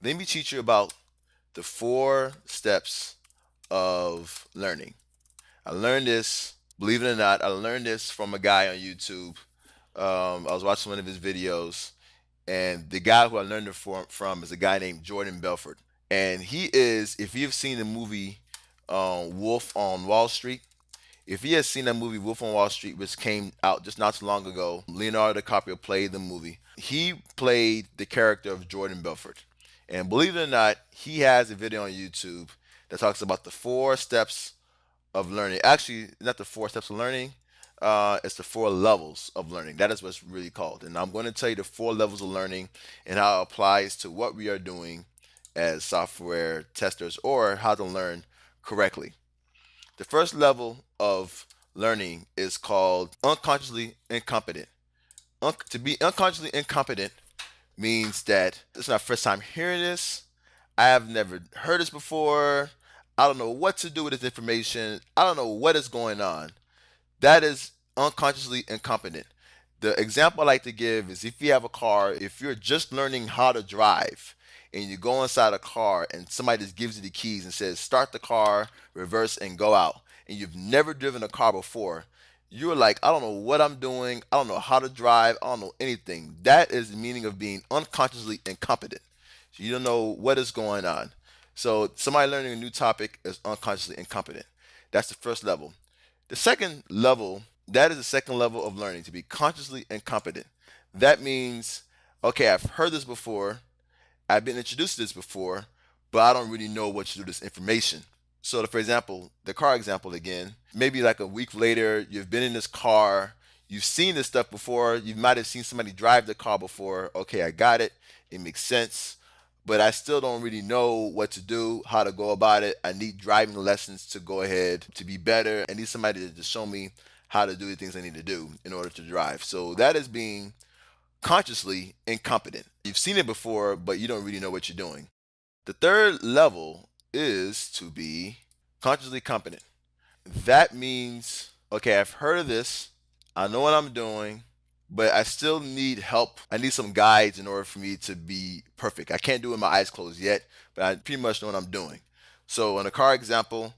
Let me teach you about the 4 steps of learning. I learned this, believe it or not, I learned this from a guy on YouTube. I was watching one of his videos, and the guy who I learned it from is a guy named Jordan Belfort. And he is, if you've seen the movie Wolf on Wall Street, if you had seen that movie Wolf on Wall Street, which came out just not too long ago, Leonardo DiCaprio played the movie. He played the character of Jordan Belfort. And believe it or not, he has a video on YouTube that talks about the 4 steps of learning. Actually, not the 4 steps of learning. It's the 4 levels of learning. That is what's really called. And I'm going to tell you the 4 levels of learning and how it applies to what we are doing as software testers or how to learn correctly. The first level of learning is called unconsciously incompetent. To be unconsciously incompetent means that this is my first time hearing this. I have never heard this before. I don't know what to do with this information. I don't know what is going on. That is unconsciously incompetent. The example I like to give is if you have a car, if you're just learning how to drive and you go inside a car and somebody just gives you the keys and says, start the car, reverse, and go out, and you've never driven a car before, you're like, I don't know what I'm doing. I don't know how to drive. I don't know anything. That is the meaning of being unconsciously incompetent. So you don't know what is going on. So somebody learning a new topic is unconsciously incompetent. That's the first level. The second level, that is the second level of learning, to be consciously incompetent. That means, okay, I've heard this before, I've been introduced to this before, but I don't really know what to do with this information. So, for example, the car example again, maybe like a week later, you've been in this car, you've seen this stuff before, you might have seen somebody drive the car before. Okay, I got it, it makes sense, but I still don't really know what to do, how to go about it. I need driving lessons to go ahead to be better. I need somebody to just show me how to do the things I need to do in order to drive. So that is being consciously incompetent. You've seen it before, but you don't really know what you're doing. The third level is to be consciously competent. That means, okay, I've heard of this, I know what I'm doing, but I still need help. I need some guides in order for me to be perfect. I can't do it with my eyes closed yet, but I pretty much know what I'm doing. So, in a car example,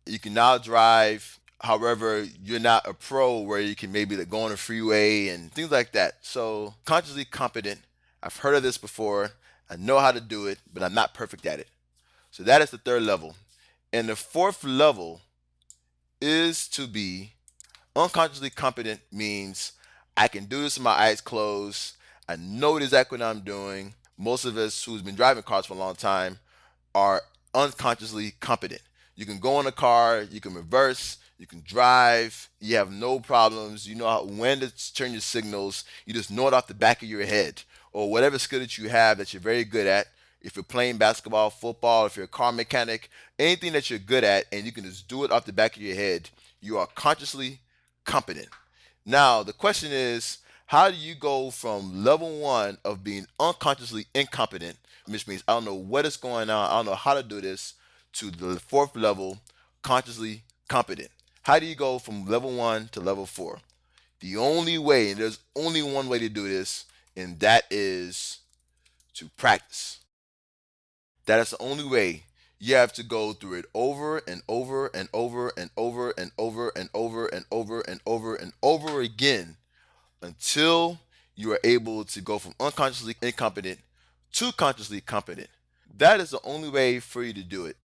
you can now drive. However, you're not a pro where you can maybe like go on a freeway and things like that. So, consciously competent. I've heard of this before. I know how to do it, but I'm not perfect at it. So, that is the third level. And the fourth level is to be unconsciously competent, means I can do this with my eyes closed. I know exactly what I'm doing. Most of us who's been driving cars for a long time are unconsciously competent. You can go in a car, you can reverse, you can drive, you have no problems. You know when to turn your signals. You just know it off the back of your head. Or whatever skill that you have that you're very good at. If you're playing basketball, football, if you're a car mechanic, anything that you're good at and you can just do it off the back of your head, you are consciously competent. Now, the question is, how do you go from level 1 of being unconsciously incompetent, which means I don't know what is going on, I don't know how to do this, to the fourth level, consciously competent? How do you go from level 1 to level 4? The only way, and there's only one way to do this, and that is to practice. That is the only way. You have to go through it over and over and over and over and over and over and over and over and over again until you are able to go from unconsciously incompetent to consciously competent. That is the only way for you to do it.